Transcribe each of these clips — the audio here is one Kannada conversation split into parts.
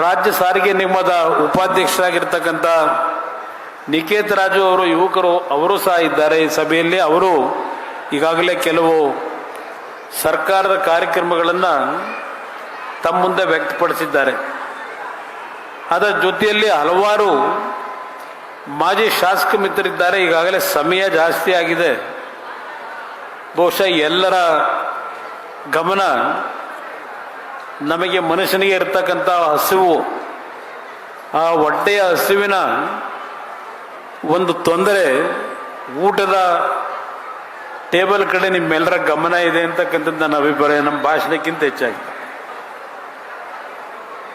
ರಾಜ್ಯ ಸಾರಿಗೆ ನಿಗಮದ ಉಪಾಧ್ಯಕ್ಷರಾಗಿರ್ತಕ್ಕಂಥ ನಿಕೇತ್ ರಾಜು ಅವರು ಯುವಕರು ಅವರು ಸಹ ಇದ್ದಾರೆ ಈ ಸಭೆಯಲ್ಲಿ. ಅವರು ಈಗಾಗಲೇ ಕೆಲವು ಸರ್ಕಾರದ ಕಾರ್ಯಕ್ರಮಗಳನ್ನು ತಮ್ಮ ಮುಂದೆ ವ್ಯಕ್ತಪಡಿಸಿದ್ದಾರೆ. ಅದರ ಜೊತೆಯಲ್ಲಿ ಹಲವಾರು ಮಾಜಿ ಶಾಸಕ ಮಿತ್ರರಿದ್ದಾರೆ. ಈಗಾಗಲೇ ಸಮಯ ಜಾಸ್ತಿ ಆಗಿದೆ. ಬಹುಶಃ ಎಲ್ಲರ ಗಮನ ನಮಗೆ ಮನುಷ್ಯನಿಗೆ ಇರತಕ್ಕಂಥ ಹಸಿವು, ಆ ಹೊಟ್ಟೆಯ ಹಸಿವಿನ ಒಂದು ತೊಂದರೆ ಊಟದ ಟೇಬಲ್ ಕಡೆ ನಿಮ್ಮೆಲ್ಲರ ಗಮನ ಇದೆ ಅಂತಕ್ಕಂಥದ್ದು ನನ್ನ ಅಭಿಪ್ರಾಯ, ನಮ್ಮ ಭಾಷಣಕ್ಕಿಂತ ಹೆಚ್ಚಾಗಿ.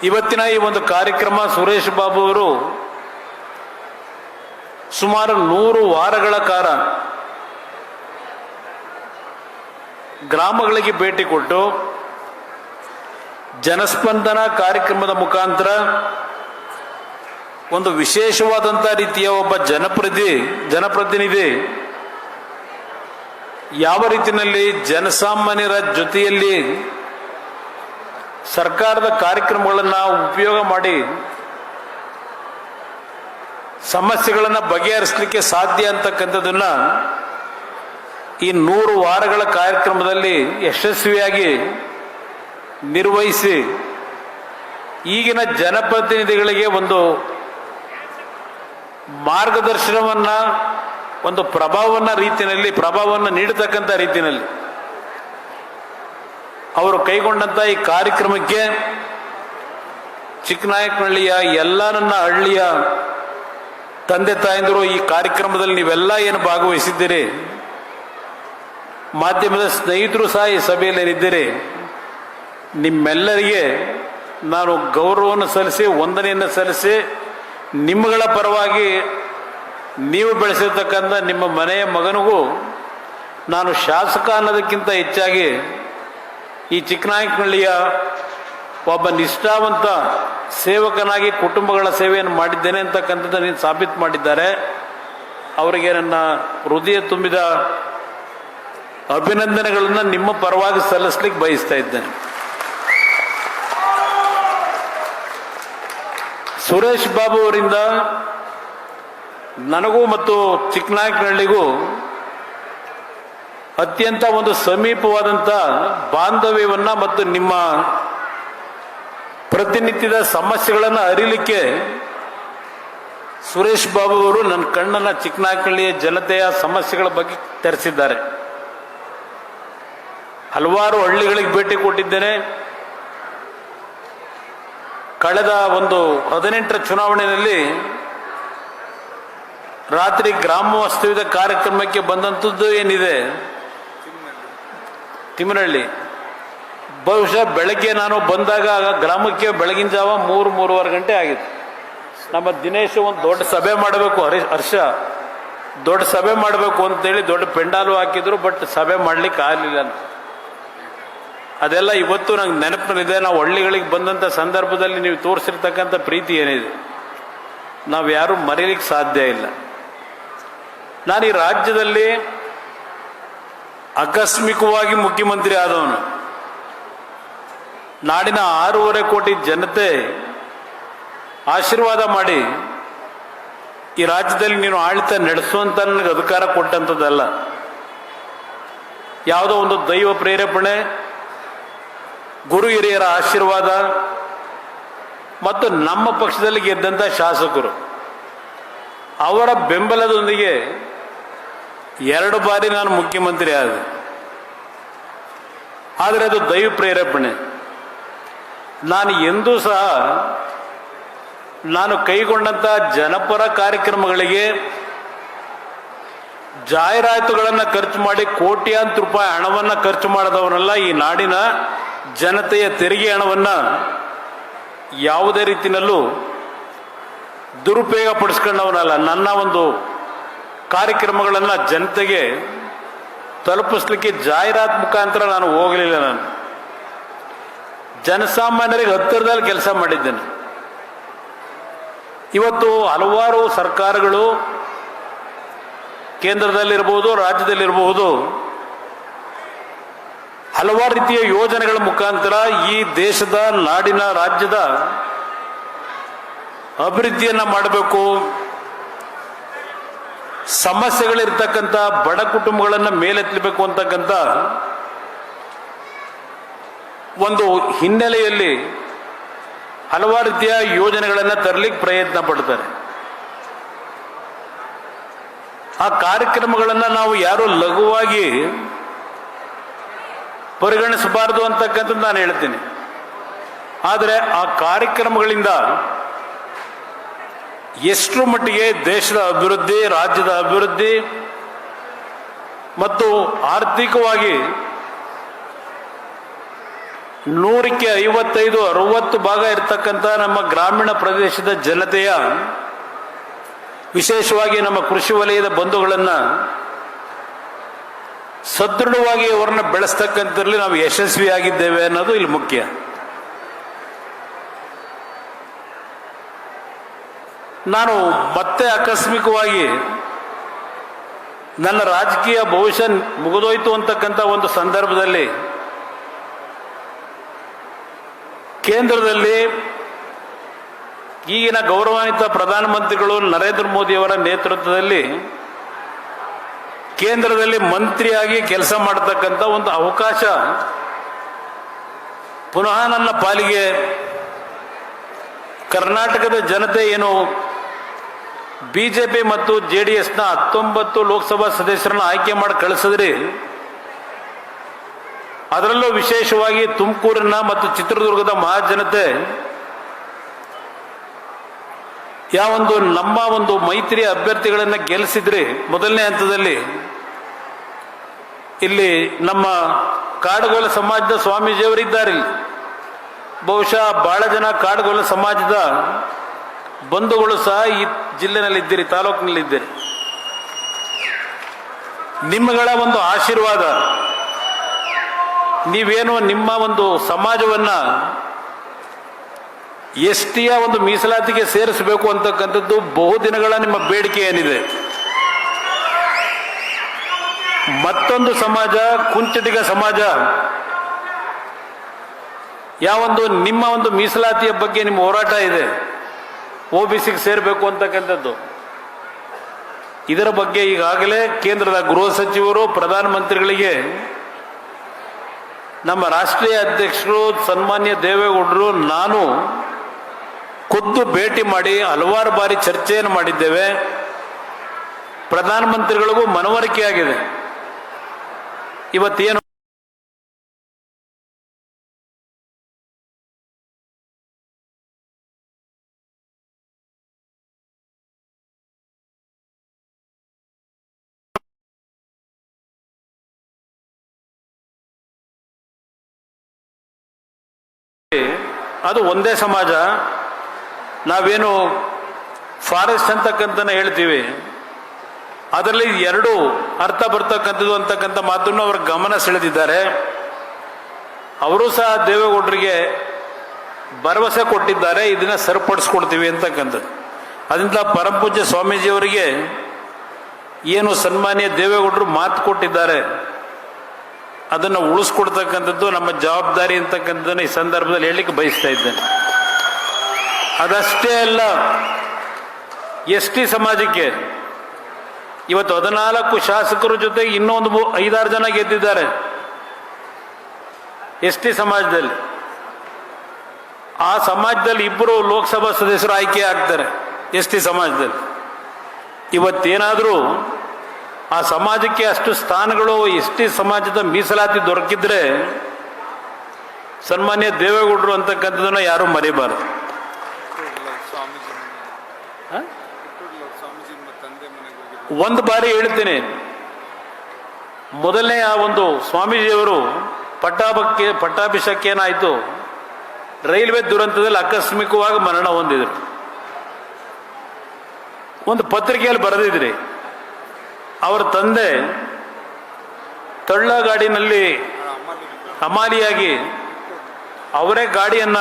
ಇವತ್ತಿನ ಈ ಒಂದು ಕಾರ್ಯಕ್ರಮ ಸುರೇಶ್ ಬಾಬು ಅವರು ಸುಮಾರು 100 ವಾರಗಳ ಕಾಲ ಗ್ರಾಮಗಳಿಗೆ ಭೇಟಿ ಕೊಟ್ಟು ಜನಸ್ಪಂದನ ಕಾರ್ಯಕ್ರಮದ ಮುಖಾಂತರ ಒಂದು ವಿಶೇಷವಾದಂಥ ರೀತಿಯ ಒಬ್ಬ ಜನಪ್ರತಿನಿಧಿ ಯಾವ ರೀತಿಯಲ್ಲಿ ಜನಸಾಮಾನ್ಯರ ಜೊತೆಯಲ್ಲಿ ಸರ್ಕಾರದ ಕಾರ್ಯಕ್ರಮಗಳನ್ನು ಉಪಯೋಗ ಮಾಡಿ ಸಮಸ್ಯೆಗಳನ್ನು ಬಗೆಹರಿಸಲಿಕ್ಕೆ ಸಾಧ್ಯ ಅಂತಕ್ಕಂಥದ್ದನ್ನ ಈ 100 ವಾರಗಳ ಕಾರ್ಯಕ್ರಮದಲ್ಲಿ ಯಶಸ್ವಿಯಾಗಿ ನಿರ್ವಹಿಸಿ ಈಗಿನ ಜನಪ್ರತಿನಿಧಿಗಳಿಗೆ ಒಂದು ಮಾರ್ಗದರ್ಶನವನ್ನ, ಒಂದು ಪ್ರಭಾವವನ್ನು ನೀಡತಕ್ಕಂಥ ರೀತಿಯಲ್ಲಿ ಅವರು ಕೈಗೊಂಡಂಥ ಈ ಕಾರ್ಯಕ್ರಮಕ್ಕೆ ಚಿಕ್ಕನಾಯಕನಹಳ್ಳಿಯ ಎಲ್ಲ ನನ್ನ ಹಳ್ಳಿಯ ತಂದೆ ತಾಯಂದಿರು, ಈ ಕಾರ್ಯಕ್ರಮದಲ್ಲಿ ನೀವೆಲ್ಲ ಏನು ಭಾಗವಹಿಸಿದ್ದೀರಿ, ಮಾಧ್ಯಮದ ಸ್ನೇಹಿತರು ಸಹ ಈ ಸಭೆಯಲ್ಲಿ ಇದ್ದೀರಿ, ನಿಮ್ಮೆಲ್ಲರಿಗೆ ನಾನು ಗೌರವವನ್ನು ಸಲ್ಲಿಸಿ ವಂದನೆಯನ್ನು ಸಲ್ಲಿಸಿ ನಿಮ್ಮಗಳ ಪರವಾಗಿ ನೀವು ಬೆಳೆಸಿರ್ತಕ್ಕಂಥ ನಿಮ್ಮ ಮನೆಯ ಮಗನಿಗೂ ನಾನು ಶಾಸಕ ಅನ್ನೋದಕ್ಕಿಂತ ಹೆಚ್ಚಾಗಿ ಈ ಚಿಕ್ಕನಾಯಕನಹಳ್ಳಿಯ ಒಬ್ಬ ನಿಷ್ಠಾವಂತ ಸೇವಕನಾಗಿ ಕುಟುಂಬಗಳ ಸೇವೆಯನ್ನು ಮಾಡಿದ್ದೇನೆ ಅಂತಕ್ಕಂಥದ್ದನ್ನು ಸಾಬೀತು ಮಾಡಿದ್ದಾರೆ. ಅವರಿಗೆ ನನ್ನ ಹೃದಯ ತುಂಬಿದ ಅಭಿನಂದನೆಗಳನ್ನು ನಿಮ್ಮ ಪರವಾಗಿ ಸಲ್ಲಿಸ್ಲಿಕ್ಕೆ ಬಯಸ್ತಾ ಇದ್ದೇನೆ. ಸುರೇಶ್ ಬಾಬು ಅವರಿಂದ ನನಗೂ ಮತ್ತು ಚಿಕ್ಕನಾಯಕನಹಳ್ಳಿಗೂ ಅತ್ಯಂತ ಒಂದು ಸಮೀಪವಾದಂಥ ಬಾಂಧವ್ಯವನ್ನ ಮತ್ತು ನಿಮ್ಮ ಪ್ರತಿನಿತ್ಯದ ಸಮಸ್ಯೆಗಳನ್ನು ಅರಿಲಿಕ್ಕೆ ಸುರೇಶ್ ಬಾಬು ಅವರು ನನ್ನ ಕಣ್ಣನ್ನು ಚಿಕ್ಕನಾಯಕನಹಳ್ಳಿಯ ಜನತೆಯ ಸಮಸ್ಯೆಗಳ ಬಗ್ಗೆ ತೆರೆಸಿದ್ದಾರೆ. ಹಲವಾರು ಹಳ್ಳಿಗಳಿಗೆ ಭೇಟಿ ಕೊಟ್ಟಿದ್ದೇನೆ. ಕಳೆದ ಒಂದು 18ರ ಚುನಾವಣೆಯಲ್ಲಿ ರಾತ್ರಿ ಗ್ರಾಮ ವಾಸ್ತವ್ಯದ ಕಾರ್ಯಕ್ರಮಕ್ಕೆ ಬಂದಂಥದ್ದು ಏನಿದೆ ತಿಮ್ಮನಹಳ್ಳಿ, ಬಹುಶಃ ಬೆಳಗ್ಗೆ ನಾನು ಬಂದಾಗ ಗ್ರಾಮಕ್ಕೆ ಬೆಳಗಿನ ಜಾವ 3-3:15 ಗಂಟೆ ಆಗಿತ್ತು. ನಮ್ಮ ದಿನೇಶ್ ಒಂದು ದೊಡ್ಡ ಸಭೆ ಮಾಡಬೇಕು, ಹರ್ಷ ದೊಡ್ಡ ಸಭೆ ಮಾಡಬೇಕು ಅಂತೇಳಿ ದೊಡ್ಡ ಪೆಂಡಾಲು ಹಾಕಿದ್ರು, ಬಟ್ ಸಭೆ ಮಾಡ್ಲಿಕ್ಕೆ ಆಗಲಿಲ್ಲ ಅಂತ. ಅದೆಲ್ಲ ಇವತ್ತು ನಂಗೆ ನೆನಪಿನಲ್ಲಿದೆ. ನಾವು ಹಳ್ಳಿಗಳಿಗೆ ಬಂದಂಥ ಸಂದರ್ಭದಲ್ಲಿ ನೀವು ತೋರಿಸಿರ್ತಕ್ಕಂಥ ಪ್ರೀತಿ ಏನಿದೆ ನಾವು ಯಾರೂ ಮರೀಲಿಕ್ಕೆ ಸಾಧ್ಯ ಇಲ್ಲ. ನಾನು ಈ ರಾಜ್ಯದಲ್ಲಿ ಆಕಸ್ಮಿಕವಾಗಿ ಮುಖ್ಯಮಂತ್ರಿ ಆದವನು. ನಾಡಿನ 6.5 ಕೋಟಿ ಜನತೆ ಆಶೀರ್ವಾದ ಮಾಡಿ ಈ ರಾಜ್ಯದಲ್ಲಿ ನೀನು ಆಡಳಿತ ನಡೆಸುವಂತ ನನಗೆ ಅಧಿಕಾರ ಕೊಟ್ಟಂಥದ್ದಲ್ಲ. ಯಾವುದೋ ಒಂದು ದೈವ ಪ್ರೇರೇಪಣೆ, ಗುರು ಹಿರಿಯರ ಆಶೀರ್ವಾದ ಮತ್ತು ನಮ್ಮ ಪಕ್ಷದಲ್ಲಿ ಗೆದ್ದಂಥ ಶಾಸಕರು ಅವರ ಬೆಂಬಲದೊಂದಿಗೆ 2 ಬಾರಿ ನಾನು ಮುಖ್ಯಮಂತ್ರಿ ಆದೆ. ಆದರೆ ಅದು ದೈವ ಪ್ರೇರೇಪಣೆ. ನಾನು ಎಂದೂ ಸಹ ನಾನು ಕೈಗೊಂಡಂಥ ಜನಪರ ಕಾರ್ಯಕ್ರಮಗಳಿಗೆ ಜಾಹೀರಾತುಗಳನ್ನು ಖರ್ಚು ಮಾಡಿ ಕೋಟ್ಯಾಂತರ ರೂಪಾಯಿ ಹಣವನ್ನು ಖರ್ಚು ಮಾಡಿದವನಲ್ಲ. ಈ ನಾಡಿನ ಜನತೆಯ ತೆರಿಗೆ ಹಣವನ್ನು ಯಾವುದೇ ರೀತಿಯಲ್ಲೂ ದುರುಪಯೋಗ ಪಡಿಸ್ಕೊಂಡವನಲ್ಲ. ನನ್ನ ಒಂದು ಕಾರ್ಯಕ್ರಮಗಳನ್ನು ಜನತೆಗೆ ತಲುಪಿಸ್ಲಿಕ್ಕೆ ಜಾಹೀರಾತು ಮುಖಾಂತರ ನಾನು ಹೋಗಲಿಲ್ಲ. ನಾನು ಜನಸಾಮಾನ್ಯರಿಗೆ ಹತ್ತಿರದಲ್ಲಿ ಕೆಲಸ ಮಾಡಿದ್ದೇನೆ. ಇವತ್ತು ಹಲವಾರು ಸರ್ಕಾರಗಳು ಕೇಂದ್ರದಲ್ಲಿರ್ಬೋದು, ರಾಜ್ಯದಲ್ಲಿರಬಹುದು, ಹಲವಾರು ರೀತಿಯ ಯೋಜನೆಗಳ ಮುಖಾಂತರ ಈ ದೇಶದ, ನಾಡಿನ, ರಾಜ್ಯದ ಅಭಿವೃದ್ಧಿಯನ್ನ ಮಾಡಬೇಕು, ಸಮಸ್ಯೆಗಳಿರ್ತಕ್ಕಂಥ ಬಡ ಕುಟುಂಬಗಳನ್ನು ಮೇಲೆತ್ತಬೇಕು ಅಂತಕ್ಕಂಥ ಒಂದು ಹಿನ್ನೆಲೆಯಲ್ಲಿ ಹಲವಾರು ರೀತಿಯ ಯೋಜನೆಗಳನ್ನು ತರಲಿಕ್ಕೆ ಪ್ರಯತ್ನ ಪಡ್ತಾರೆ. ಆ ಕಾರ್ಯಕ್ರಮಗಳನ್ನು ನಾವು ಯಾರು ಲಘುವಾಗಿ ಪರಿಗಣಿಸಬಾರದು ಅಂತಕ್ಕಂಥದ್ದು ನಾನು ಹೇಳ್ತೀನಿ. ಆದರೆ ಆ ಕಾರ್ಯಕ್ರಮಗಳಿಂದ ಎಷ್ಟರ ಮಟ್ಟಿಗೆ ದೇಶದ ಅಭಿವೃದ್ಧಿ, ರಾಜ್ಯದ ಅಭಿವೃದ್ಧಿ ಮತ್ತು ಆರ್ಥಿಕವಾಗಿ 100ಕ್ಕೆ 55-60 ಭಾಗ ಇರತಕ್ಕಂಥ ನಮ್ಮ ಗ್ರಾಮೀಣ ಪ್ರದೇಶದ ಜನತೆಯ, ವಿಶೇಷವಾಗಿ ನಮ್ಮ ಕೃಷಿ ವಲಯದ ಬಂಧುಗಳನ್ನು ಸದೃಢವಾಗಿ ಅವರನ್ನು ಬೆಳೆಸ್ತಕ್ಕಂಥದ್ರಲ್ಲಿ ನಾವು ಯಶಸ್ವಿಯಾಗಿದ್ದೇವೆ ಅನ್ನೋದು ಇಲ್ಲಿ ಮುಖ್ಯ. ನಾನು ಮತ್ತೆ ಆಕಸ್ಮಿಕವಾಗಿ ನನ್ನ ರಾಜಕೀಯ ಭವಿಷ್ಯ ಮುಗಿದೋಯ್ತು ಅಂತಕ್ಕಂಥ ಒಂದು ಸಂದರ್ಭದಲ್ಲಿ ಕೇಂದ್ರದಲ್ಲಿ ಈಗಿನ ಗೌರವಾನ್ವಿತ ಪ್ರಧಾನಮಂತ್ರಿಗಳು ನರೇಂದ್ರ ಮೋದಿಯವರ ನೇತೃತ್ವದಲ್ಲಿ ಕೇಂದ್ರದಲ್ಲಿ ಮಂತ್ರಿಯಾಗಿ ಕೆಲಸ ಮಾಡತಕ್ಕಂಥ ಒಂದು ಅವಕಾಶ ಪುನಃ ನನ್ನ ಪಾಲಿಗೆ ಕರ್ನಾಟಕದ ಜನತೆ ಏನು ಬಿಜೆಪಿ ಮತ್ತು JDSನ 19 ಲೋಕಸಭಾ ಸದಸ್ಯರನ್ನು ಆಯ್ಕೆ ಮಾಡಿ ಕಳಿಸಿದ್ರಿ, ಅದರಲ್ಲೂ ವಿಶೇಷವಾಗಿ ತುಮಕೂರಿನ ಮತ್ತು ಚಿತ್ರದುರ್ಗದ ಮಹಾಜನತೆ ಯಾವೊಂದು ನಮ್ಮ ಒಂದು ಮೈತ್ರಿಯ ಅಭ್ಯರ್ಥಿಗಳನ್ನು ಗೆಲ್ಲಿಸಿದ್ರಿ ಮೊದಲನೇ ಹಂತದಲ್ಲಿ. ಇಲ್ಲಿ ನಮ್ಮ ಕಾಡುಗೊಲ್ಲ ಸಮಾಜದ ಸ್ವಾಮೀಜಿಯವರಿದ್ದಾರೆ. ಬಹುಶಃ ಬಹಳ ಜನ ಕಾಡುಗೊಲ್ಲ ಸಮಾಜದ ಬಂಧುಗಳು ಸಹ ಈ ಜಿಲ್ಲೆನಲ್ಲಿದ್ದೀರಿ, ತಾಲೂಕಿನಲ್ಲಿದ್ದೀರಿ. ನಿಮ್ಮಗಳ ಒಂದು ಆಶೀರ್ವಾದ, ನೀವೇನು ನಿಮ್ಮ ಒಂದು ಸಮಾಜವನ್ನ STಯ ಒಂದು ಮೀಸಲಾತಿಗೆ ಸೇರಿಸಬೇಕು ಅಂತಕ್ಕಂಥದ್ದು ಬಹುದಿನಗಳ ನಿಮ್ಮ ಬೇಡಿಕೆ ಏನಿದೆ. ಮತ್ತೊಂದು ಸಮಾಜ, ಕುಂಚಟಿಗ ಸಮಾಜ, ಯಾವೊಂದು ನಿಮ್ಮ ಒಂದು ಮೀಸಲಾತಿಯ ಬಗ್ಗೆ ನಿಮ್ಮ ಹೋರಾಟ ಇದೆ, OBCಗೆ ಸೇರಬೇಕು ಅಂತಕ್ಕಂಥದ್ದು. ಇದರ ಬಗ್ಗೆ ಈಗಾಗಲೇ ಕೇಂದ್ರದ ಗೃಹ ಸಚಿವರು ಪ್ರಧಾನಮಂತ್ರಿಗಳಿಗೆ, ನಮ್ಮ ರಾಷ್ಟ್ರೀಯ ಅಧ್ಯಕ್ಷರು ಸನ್ಮಾನ್ಯ ದೇವೇಗೌಡರು, ನಾನು ಖುದ್ದು ಭೇಟಿ ಮಾಡಿ ಹಲವಾರು ಬಾರಿ ಚರ್ಚೆಯನ್ನು ಮಾಡಿದ್ದೇವೆ. ಪ್ರಧಾನಮಂತ್ರಿಗಳಿಗೂ ಮನವರಿಕೆ ಆಗಿದೆ. ಇವತ್ತೇನು ಅದು ಒಂದೇ ಸಮಾಜ. ನಾವೇನು ಫಾರೆಸ್ಟ್ ಅಂತಕ್ಕಂತ ಹೇಳ್ತೀವಿ, ಅದರಲ್ಲಿ ಎರಡು ಅರ್ಥ ಬರ್ತಕ್ಕಂಥದ್ದು ಅಂತಕ್ಕಂಥ ಮಾತನ್ನು ಅವರ ಗಮನ ಸೆಳೆದಿದ್ದಾರೆ. ಅವರು ಸಹ ದೇವೇಗೌಡರಿಗೆ ಭರವಸೆ ಕೊಟ್ಟಿದ್ದಾರೆ, ಇದನ್ನ ಸರಿಪಡಿಸ್ಕೊಡ್ತೀವಿ ಅಂತಕ್ಕಂಥದ್ದು. ಅದರಿಂದ ಪರಮಪೂಜ್ಯ ಸ್ವಾಮೀಜಿಯವರಿಗೆ ಏನು ಸನ್ಮಾನ್ಯ ದೇವೇಗೌಡರು ಮಾತು ಕೊಟ್ಟಿದ್ದಾರೆ ಅದನ್ನು ಉಳಿಸ್ಕೊಡ್ತಕ್ಕಂಥದ್ದು ನಮ್ಮ ಜವಾಬ್ದಾರಿ ಅಂತಕ್ಕಂಥದ್ದನ್ನು ಈ ಸಂದರ್ಭದಲ್ಲಿ ಹೇಳಲಿಕ್ಕೆ ಬಯಸ್ತಾ ಇದ್ದೇನೆ. ಅದಷ್ಟೇ ಅಲ್ಲ, ST ಸಮಾಜಕ್ಕೆ ಇವತ್ತು 14 ಶಾಸಕರ ಜೊತೆಗೆ ಇನ್ನೊಂದು 5-6 ಜನ ಗೆದ್ದಿದ್ದಾರೆ ST ಸಮಾಜದಲ್ಲಿ. ಆ ಸಮಾಜದಲ್ಲಿ 2 ಲೋಕಸಭಾ ಸದಸ್ಯರು ಆಯ್ಕೆ ಆಗ್ತಾರೆ ST ಸಮಾಜದಲ್ಲಿ. ಇವತ್ತೇನಾದರೂ ಆ ಸಮಾಜಕ್ಕೆ ಅಷ್ಟು ಸ್ಥಾನಗಳು ST ಸಮಾಜದ ಮೀಸಲಾತಿ ದೊರಕಿದ್ರೆ ಸನ್ಮಾನ್ಯ ದೇವೇಗೌಡರು ಅಂತಕ್ಕಂಥದ್ದನ್ನ ಯಾರು ಮರಿಬಾರದು. ಒಂದು ಬಾರಿ ಹೇಳ್ತೀನಿ, ಮೊದಲನೇ ಆ ಒಂದು ಸ್ವಾಮೀಜಿಯವರು ಪಟ್ಟಾಭಿಷೇಕ ಏನಾಯಿತು, ರೈಲ್ವೆ ದುರಂತದಲ್ಲಿ ಆಕಸ್ಮಿಕವಾಗಿ ಮರಣ ಹೊಂದಿದ್ರು. ಒಂದು ಪತ್ರಿಕೆಯಲ್ಲಿ ಬರೆದಿದ್ರಿ, ಅವರ ತಂದೆ ತಳ್ಳಗಾಡಿನಲ್ಲಿ ಹಮಾಲಿಯಾಗಿ ಅವರೇ ಗಾಡಿಯನ್ನ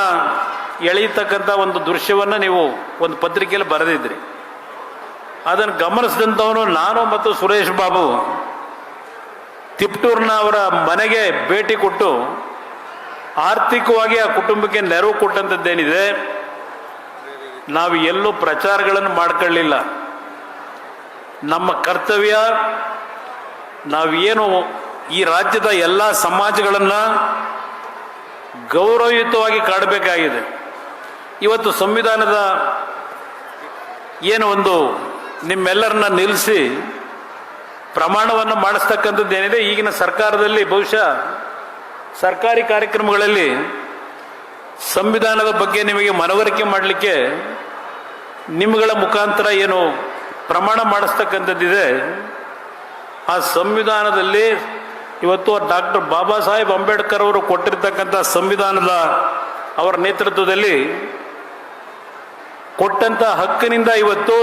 ಎಳೆಯತಕ್ಕಂಥ ಒಂದು ದೃಶ್ಯವನ್ನು ನೀವು ಒಂದು ಪತ್ರಿಕೆಯಲ್ಲಿ ಬರೆದಿದ್ರಿ. ಅದನ್ನು ಗಮನಿಸಿದಂಥವನು ನಾನು ಮತ್ತು ಸುರೇಶ್ ಬಾಬು ತಿಪ್ಟೂರಿನ ಅವರ ಮನೆಗೆ ಭೇಟಿ ಕೊಟ್ಟು ಆರ್ಥಿಕವಾಗಿ ಆ ಕುಟುಂಬಕ್ಕೆ ನೆರವು ಕೊಟ್ಟಂಥದ್ದೇನಿದೆ, ನಾವು ಎಲ್ಲೂ ಪ್ರಚಾರಗಳನ್ನು ಮಾಡ್ಕೊಳ್ಳಿಲ್ಲ. ನಮ್ಮ ಕರ್ತವ್ಯ ನಾವೇನು ಈ ರಾಜ್ಯದ ಎಲ್ಲ ಸಮಾಜಗಳನ್ನು ಗೌರವಯುತವಾಗಿ ಕಾಡಬೇಕಾಗಿದೆ. ಇವತ್ತು ಸಂವಿಧಾನದ ಏನು ಒಂದು ನಿಮ್ಮೆಲ್ಲರನ್ನ ನಿಲ್ಲಿಸಿ ಪ್ರಮಾಣವನ್ನು ಮಾಡಿಸ್ತಕ್ಕಂಥದ್ದು ಏನಿದೆ, ಈಗಿನ ಸರ್ಕಾರದಲ್ಲಿ ಬಹುಶಃ ಸರ್ಕಾರಿ ಕಾರ್ಯಕ್ರಮಗಳಲ್ಲಿ ಸಂವಿಧಾನದ ಬಗ್ಗೆ ನಿಮಗೆ ಮನವರಿಕೆ ಮಾಡಲಿಕ್ಕೆ ನಿಮ್ಮಗಳ ಮುಖಾಂತರ ಏನು ಪ್ರಮಾಣ ಮಾಡಿಸ್ತಕ್ಕಂಥದ್ದಿದೆ, ಆ ಸಂವಿಧಾನದಲ್ಲಿ ಇವತ್ತು ಡಾಕ್ಟರ್ ಬಾಬಾ ಸಾಹೇಬ್ ಅಂಬೇಡ್ಕರ್ ಅವರು ಕೊಟ್ಟಿರ್ತಕ್ಕಂಥ ಸಂವಿಧಾನದ ಅವರ ನೇತೃತ್ವದಲ್ಲಿ ಕೊಟ್ಟಂಥ ಹಕ್ಕಿನಿಂದ ಇವತ್ತು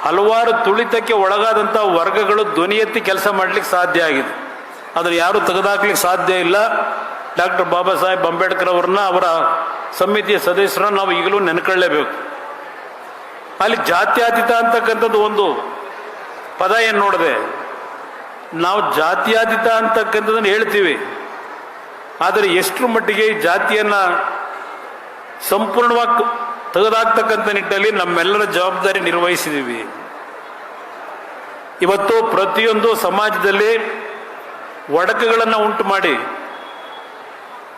ಹಲವಾರು ತುಳಿತಕ್ಕೆ ಒಳಗಾದಂಥ ವರ್ಗಗಳು ಧ್ವನಿ ಎತ್ತಿ ಕೆಲಸ ಮಾಡಲಿಕ್ಕೆ ಸಾಧ್ಯ ಆಗಿದೆ. ಅದನ್ನು ಯಾರೂ ತೆಗೆದುಹಾಕ್ಲಿಕ್ಕೆ ಸಾಧ್ಯ ಇಲ್ಲ. ಡಾಕ್ಟರ್ ಬಾಬಾ ಸಾಹೇಬ್ ಅಂಬೇಡ್ಕರ್ ಅವ್ರನ್ನ, ಅವರ ಸಮಿತಿಯ ಸದಸ್ಯರನ್ನ ನಾವು ಈಗಲೂ ನೆನ್ಕೊಳ್ಳೇಬೇಕು. ಅಲ್ಲಿ ಜಾತ್ಯತೀತ ಅಂತಕ್ಕಂಥದ್ದು ಒಂದು ಪದ ಏನು ನೋಡಿದೆ, ನಾವು ಜಾತ್ಯತೀತ ಅಂತಕ್ಕಂಥದ್ದನ್ನು ಹೇಳ್ತೀವಿ, ಆದರೆ ಎಷ್ಟರ ಮಟ್ಟಿಗೆ ಈ ಜಾತಿಯನ್ನು ಸಂಪೂರ್ಣವಾಗಿ ತೆಗೆದಾಕ್ತಕ್ಕಂಥ ನಿಟ್ಟಿನಲ್ಲಿ ನಮ್ಮೆಲ್ಲರ ಜವಾಬ್ದಾರಿ ನಿರ್ವಹಿಸಿದ್ದೀವಿ. ಇವತ್ತು ಪ್ರತಿಯೊಂದು ಸಮಾಜದಲ್ಲಿ ಒಡಕುಗಳನ್ನು ಉಂಟು ಮಾಡಿ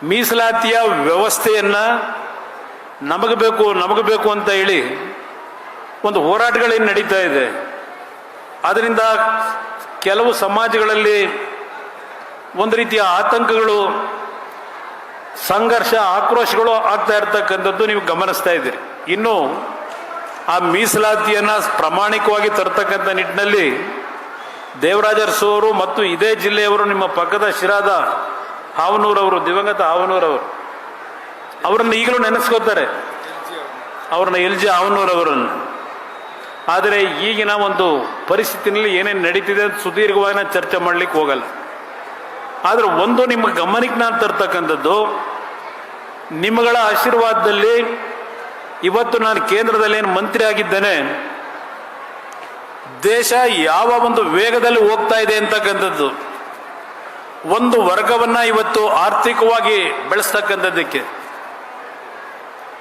ಮೀಸಲಾತಿಯ ವ್ಯವಸ್ಥೆಯನ್ನು ನಮಗೆ ಬೇಕು ಅಂತ ಹೇಳಿ ಒಂದು ಹೋರಾಟಗಳೇನು ನಡೀತಾ ಇದೆ. ಅದರಿಂದ ಕೆಲವು ಸಮಾಜಗಳಲ್ಲಿ ಒಂದು ರೀತಿಯ ಆತಂಕಗಳು, ಸಂಘರ್ಷ, ಆಕ್ರೋಶಗಳು ಆಗ್ತಾ ಇರ್ತಕ್ಕಂಥದ್ದು ನೀವು ಗಮನಿಸ್ತಾ ಇದ್ದೀರಿ. ಇನ್ನು ಆ ಮೀಸಲಾತಿಯನ್ನು ಪ್ರಾಮಾಣಿಕವಾಗಿ ತರ್ತಕ್ಕಂಥ ನಿಟ್ಟಿನಲ್ಲಿ ದೇವರಾಜ ಅರಸು ಅವರು ಮತ್ತು ಇದೇ ಜಿಲ್ಲೆಯವರು, ನಿಮ್ಮ ಪಕ್ಕದ ಶಿರಾದ ಹಾವನೂರವರು, ದಿವಂಗತ ಹಾವನೂರವರು, ಅವರನ್ನು ಈಗಲೂ ನೆನೆಸ್ಕೋತಾರೆ, ಅವ್ರನ್ನ LG ಹಾವನೂರವರನ್ನು. ಆದರೆ ಈಗಿನ ಒಂದು ಪರಿಸ್ಥಿತಿನಲ್ಲಿ ಏನೇನು ನಡೀತಿದೆ ಅಂತ ಸುದೀರ್ಘವಾಗಿ ನಾನು ಚರ್ಚೆ ಮಾಡಲಿಕ್ಕೆ ಹೋಗಲ್ಲ. ಆದರೆ ಒಂದು ನಿಮ್ಮ ಗಮನಕ್ಕೆ ನಾನು ತರ್ತಕ್ಕಂಥದ್ದು, ನಿಮ್ಮಗಳ ಆಶೀರ್ವಾದದಲ್ಲಿ ಇವತ್ತು ನಾನು ಕೇಂದ್ರದಲ್ಲಿ ಏನು ಮಂತ್ರಿ ಆಗಿದ್ದೇನೆ, ದೇಶ ಯಾವ ಒಂದು ವೇಗದಲ್ಲಿ ಹೋಗ್ತಾ ಇದೆ ಅಂತಕ್ಕಂಥದ್ದು, ಒಂದು ವರ್ಗವನ್ನ ಇವತ್ತು ಆರ್ಥಿಕವಾಗಿ ಬೆಳೆಸ್ತಕ್ಕಂಥದ್ದಕ್ಕೆ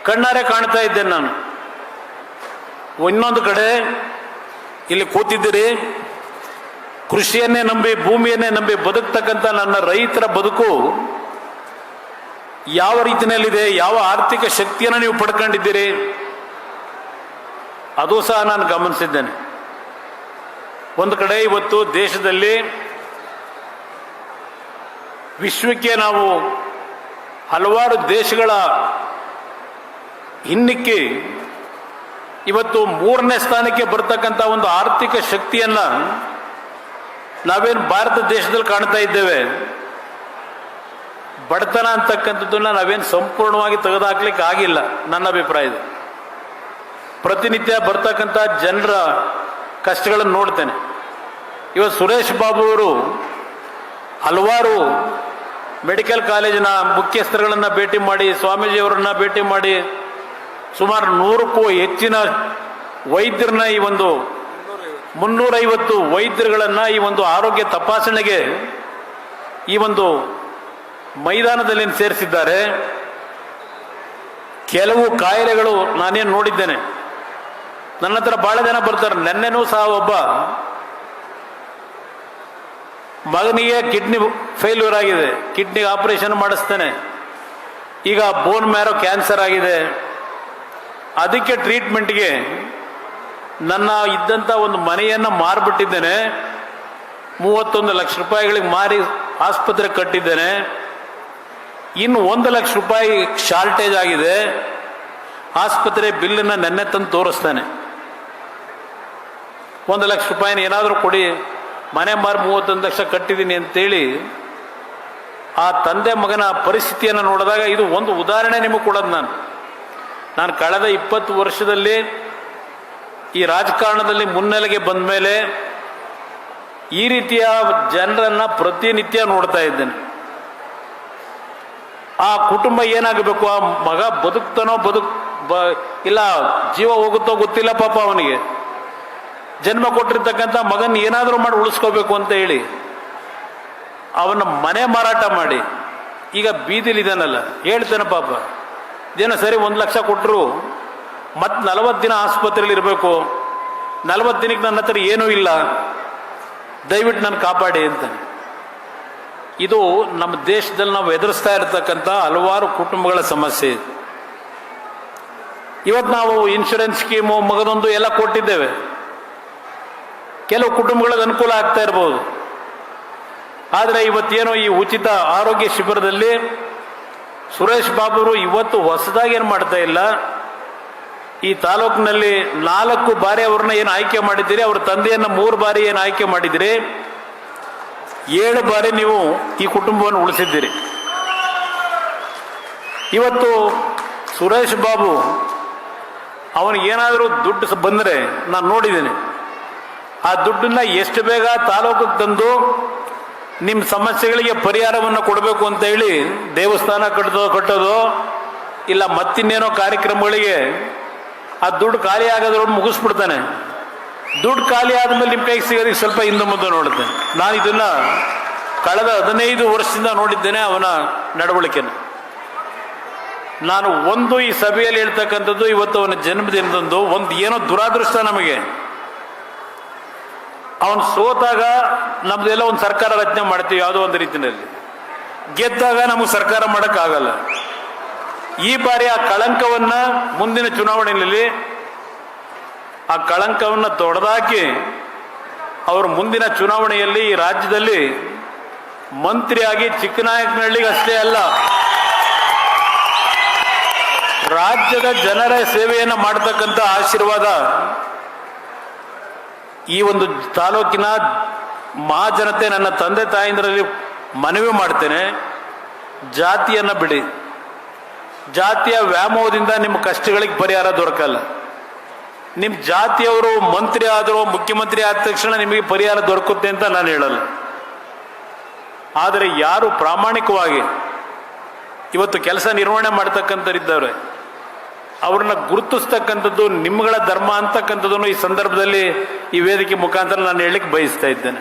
ಕಣ್ಣಾರೆ ಕಾಣ್ತಾ ಇದ್ದೇನೆ ನಾನು. ಇನ್ನೊಂದು ಕಡೆ ಇಲ್ಲಿ ಕೂತಿದ್ದೀರಿ, ಕೃಷಿಯನ್ನೇ ನಂಬಿ, ಭೂಮಿಯನ್ನೇ ನಂಬಿ ಬದುಕ್ತಕ್ಕಂಥ ನನ್ನ ರೈತರ ಬದುಕು ಯಾವ ರೀತಿಯಲ್ಲಿದೆ, ಯಾವ ಆರ್ಥಿಕ ಶಕ್ತಿಯನ್ನು ನೀವು ಪಡ್ಕೊಂಡಿದ್ದೀರಿ, ಅದು ಸಹ ನಾನು ಗಮನಿಸಿದ್ದೇನೆ. ಒಂದು ಕಡೆ ಇವತ್ತು ದೇಶದಲ್ಲಿ ವಿಶ್ವಕ್ಕೆ ನಾವು ಹಲವಾರು ದೇಶಗಳ ಹಿನ್ನಿಕ್ಕಿ ಇವತ್ತು 3ನೇ ಸ್ಥಾನಕ್ಕೆ ಬರ್ತಕ್ಕಂಥ ಒಂದು ಆರ್ಥಿಕ ಶಕ್ತಿಯನ್ನ ನಾವೇನು ಭಾರತ ದೇಶದಲ್ಲಿ ಕಾಣ್ತಾ ಇದ್ದೇವೆ. ಬಡತನ ಅಂತಕ್ಕಂಥದ್ದನ್ನ ನಾವೇನು ಸಂಪೂರ್ಣವಾಗಿ ತೆಗೆದುಹಾಕ್ಲಿಕ್ಕೆ ಆಗಿಲ್ಲ ನನ್ನ ಅಭಿಪ್ರಾಯ ಇದೆ. ಪ್ರತಿನಿತ್ಯ ಬರ್ತಕ್ಕಂಥ ಜನರ ಕಷ್ಟಗಳನ್ನು ನೋಡ್ತೇನೆ. ಇವತ್ತು ಸುರೇಶ್ ಬಾಬು ಅವರು ಹಲವಾರು ಮೆಡಿಕಲ್ ಕಾಲೇಜಿನ ಮುಖ್ಯಸ್ಥರುಗಳನ್ನು ಭೇಟಿ ಮಾಡಿ, ಸ್ವಾಮೀಜಿಯವರನ್ನ ಭೇಟಿ ಮಾಡಿ, ಸುಮಾರು 100ಕ್ಕೂ ಹೆಚ್ಚಿನ ವೈದ್ಯರನ್ನ, ಈ ಒಂದು 350 ವೈದ್ಯರುಗಳನ್ನು ಈ ಒಂದು ಆರೋಗ್ಯ ತಪಾಸಣೆಗೆ ಈ ಒಂದು ಮೈದಾನದಲ್ಲಿ ಸೇರಿಸಿದ್ದಾರೆ. ಕೆಲವು ಕಾಯಿಲೆಗಳು ನಾನೇನು ನೋಡಿದ್ದೇನೆ, ನನ್ನ ಹತ್ರ ಬಹಳ ಜನ ಬರ್ತಾರೆ. ನೆನ್ನೆನೂ ಸಹ ಒಬ್ಬ ಮಗನಿಗೆ ಕಿಡ್ನಿ ಫೇಲ್ಯೂರ್ ಆಗಿದೆ, ಕಿಡ್ನಿ ಆಪರೇಷನ್ ಮಾಡಿಸ್ತೇನೆ, ಈಗ ಬೋನ್ ಮ್ಯಾರೋ ಕ್ಯಾನ್ಸರ್ ಆಗಿದೆ, ಅದಕ್ಕೆ ಟ್ರೀಟ್ಮೆಂಟ್ಗೆ ನನ್ನ ಇದ್ದಂಥ ಒಂದು ಮನೆಯನ್ನು ಮಾರಿಬಿಟ್ಟಿದ್ದೇನೆ, 31 ಲಕ್ಷ ರೂಪಾಯಿಗಳಿಗೆ ಮಾರಿ ಆಸ್ಪತ್ರೆ ಕಟ್ಟಿದ್ದೇನೆ, ಇನ್ನು 1 ಲಕ್ಷ ರೂಪಾಯಿ ಶಾರ್ಟೇಜ್ ಆಗಿದೆ, ಆಸ್ಪತ್ರೆ ಬಿಲ್ಲನ್ನು ನೆನ್ನೆ ತಂದು ತೋರಿಸ್ತಾನೆ. 1 ಲಕ್ಷ ರೂಪಾಯಿನ ಏನಾದರೂ ಕೊಡಿ, ಮನೆ ಮಾರಿ 31 ಲಕ್ಷ ಕಟ್ಟಿದ್ದೀನಿ ಅಂತೇಳಿ ಆ ತಂದೆ ಮಗನ ಪರಿಸ್ಥಿತಿಯನ್ನು ನೋಡಿದಾಗ ಇದು ಒಂದು ಉದಾಹರಣೆ ನಿಮಗೆ ಕೊಡೋದು. ನಾನು ಕಳೆದ 20 ವರ್ಷದಲ್ಲಿ ಈ ರಾಜಕಾರಣದಲ್ಲಿ ಮುನ್ನೆಲೆಗೆ ಬಂದ ಮೇಲೆ ಈ ರೀತಿಯ ಜನರನ್ನ ಪ್ರತಿನಿತ್ಯ ನೋಡ್ತಾ ಇದ್ದೇನೆ. ಆ ಕುಟುಂಬ ಏನಾಗಬೇಕು, ಆ ಮಗ ಬದುಕ್ತಾನೋ ಇಲ್ಲ ಜೀವ ಹೋಗುತ್ತೋ ಗೊತ್ತಿಲ್ಲ ಪಾಪ ಅವನಿಗೆ. ಜನ್ಮ ಕೊಟ್ಟಿರ್ತಕ್ಕಂಥ ಮಗನ್ ಏನಾದರೂ ಮಾಡಿ ಉಳಿಸ್ಕೋಬೇಕು ಅಂತ ಹೇಳಿ ಅವನ ಮನೆ ಮಾರಾಟ ಮಾಡಿ ಈಗ ಬೀದಿಲಿದ್ದಾನಲ್ಲ. ಹೇಳ್ತೇನೆ ಪಾಪ, ಇದೇನೋ ಸರಿ 1 ಲಕ್ಷ ಕೊಟ್ಟರು ಮತ್ತು 40 ದಿನ ಆಸ್ಪತ್ರೆಯಲ್ಲಿ ಇರಬೇಕು, 40 ದಿನಕ್ಕೆ ನನ್ನ ಹತ್ರ ಏನೂ ಇಲ್ಲ, ದಯವಿಟ್ಟು ನಾನು ಕಾಪಾಡಿ ಅಂತಾನೆ. ಇದು ನಮ್ಮ ದೇಶದಲ್ಲಿ ನಾವು ಎದುರಿಸ್ತಾ ಇರತಕ್ಕಂಥ ಹಲವಾರು ಕುಟುಂಬಗಳ ಸಮಸ್ಯೆ ಇದೆ. ಇವತ್ತು ನಾವು ಇನ್ಶೂರೆನ್ಸ್ ಸ್ಕೀಮು ಮಗದೊಂದು ಎಲ್ಲ ಕೊಟ್ಟಿದ್ದೇವೆ, ಕೆಲವು ಕುಟುಂಬಗಳಿಗೆ ಅನುಕೂಲ ಆಗ್ತಾ ಇರ್ಬೋದು. ಆದರೆ ಇವತ್ತೇನೋ ಈ ಉಚಿತ ಆರೋಗ್ಯ ಶಿಬಿರದಲ್ಲಿ ಸುರೇಶ್ ಬಾಬುರು ಇವತ್ತು ಹೊಸದಾಗಿ ಏನು ಮಾಡ್ತಾ ಇಲ್ಲ, ಈ ತಾಲೂಕಿನಲ್ಲಿ 4 ಬಾರಿ ಅವ್ರನ್ನ ಏನು ಆಯ್ಕೆ ಮಾಡಿದ್ದೀರಿ, ಅವ್ರ ತಂದೆಯನ್ನು 3 ಬಾರಿ ಏನು ಆಯ್ಕೆ ಮಾಡಿದ್ದೀರಿ, 7 ಬಾರಿ ನೀವು ಈ ಕುಟುಂಬವನ್ನು ಉಳಿಸಿದ್ದೀರಿ. ಇವತ್ತು ಸುರೇಶ್ ಬಾಬು ಅವನಿಗೇನಾದರೂ ದುಡ್ಡು ಬಂದರೆ ನಾನು ನೋಡಿದ್ದೀನಿ, ಆ ದುಡ್ಡನ್ನ ಎಷ್ಟು ಬೇಗ ತಾಲೂಕಿಗೆ ತಂದು ನಿಮ್ಮ ಸಮಸ್ಯೆಗಳಿಗೆ ಪರಿಹಾರವನ್ನು ಕೊಡಬೇಕು ಅಂತ ಹೇಳಿ ದೇವಸ್ಥಾನ ಕಟ್ಟೋದು ಇಲ್ಲ ಮತ್ತಿನ್ನೇನೋ ಕಾರ್ಯಕ್ರಮಗಳಿಗೆ ಆ ದುಡ್ಡು ಖಾಲಿ ಆಗೋದ್ರೊಂದು ಮುಗಿಸ್ಬಿಡ್ತಾನೆ. ದುಡ್ಡು ಖಾಲಿ ಆದಮೇಲೆ ನಿಮ್ಮ ಕೈಗೆ ಸಿಗೋದಕ್ಕೆ ಸ್ವಲ್ಪ ಹಿಂದೆ ಮುಂದೆ ನೋಡುತ್ತೇನೆ. ನಾನು ಇದನ್ನ ಕಳೆದ 15 ವರ್ಷದಿಂದ ನೋಡಿದ್ದೇನೆ ಅವನ ನಡವಳಿಕೆನ. ನಾನು ಈ ಸಭೆಯಲ್ಲಿ ಹೇಳ್ತಕ್ಕಂಥದ್ದು, ಇವತ್ತು ಅವನ ಜನ್ಮದಿನದಂದು ಏನೋ ದುರಾದೃಷ್ಟ ನಮಗೆ. ಅವನು ಸೋತಾಗ ನಮ್ದೆಲ್ಲ ಒಂದು ಸರ್ಕಾರ ರಚನೆ ಮಾಡ್ತೀವಿ ಯಾವುದೋ ಒಂದು ರೀತಿಯಲ್ಲಿ, ಗೆದ್ದಾಗ ನಮಗೆ ಸರ್ಕಾರ ಮಾಡೋಕ್ಕಾಗಲ್ಲ. ಈ ಬಾರಿ ಆ ಕಳಂಕವನ್ನ ಮುಂದಿನ ಚುನಾವಣೆಯಲ್ಲಿ ಆ ಕಳಂಕವನ್ನ ತೊಡೆದಾಕಿ ಅವರು ಮುಂದಿನ ಚುನಾವಣೆಯಲ್ಲಿ ಈ ರಾಜ್ಯದಲ್ಲಿ ಮಂತ್ರಿಯಾಗಿ ಚಿಕ್ಕನಾಯಕನಹಳ್ಳಿಗೆ ಅಷ್ಟೇ ಅಲ್ಲ, ರಾಜ್ಯದ ಜನರ ಸೇವೆಯನ್ನು ಮಾಡತಕ್ಕಂಥ ಆಶೀರ್ವಾದ ಈ ಒಂದು ತಾಲೂಕಿನ ಮಹಾಜನತೆ, ನನ್ನ ತಂದೆ ತಾಯಿಂದರಲ್ಲಿ ಮನವಿ ಮಾಡ್ತೇನೆ, ಜಾತಿಯನ್ನು ಬಿಡಿ. ಜಾತಿಯ ವ್ಯಾಮೋಹದಿಂದ ನಿಮ್ಮ ಕಷ್ಟಗಳಿಗೆ ಪರಿಹಾರ ದೊರಕಲ್ಲ. ನಿಮ್ಮ ಜಾತಿಯವರು ಮಂತ್ರಿ ಆದರೂ ಮುಖ್ಯಮಂತ್ರಿ ಆದ ತಕ್ಷಣ ನಿಮಗೆ ಪರಿಹಾರ ದೊರಕುತ್ತೆ ಅಂತ ನಾನು ಹೇಳಲ್ಲ. ಆದರೆ ಯಾರು ಪ್ರಾಮಾಣಿಕವಾಗಿ ಇವತ್ತು ಕೆಲಸ ನಿರ್ವಹಣೆ ಮಾಡ್ತಕ್ಕಂಥವ್ರಿದ್ದಾರೆ, ಅವ್ರನ್ನ ಗುರುತಿಸ್ತಕ್ಕಂಥದ್ದು ನಿಮ್ಮಗಳ ಧರ್ಮ ಅಂತಕ್ಕಂಥದ್ದನ್ನು ಈ ಸಂದರ್ಭದಲ್ಲಿ ಈ ವೇದಿಕೆ ಮುಖಾಂತರ ನಾನು ಹೇಳಲಿಕ್ಕೆ ಬಯಸ್ತಾ ಇದ್ದೇನೆ.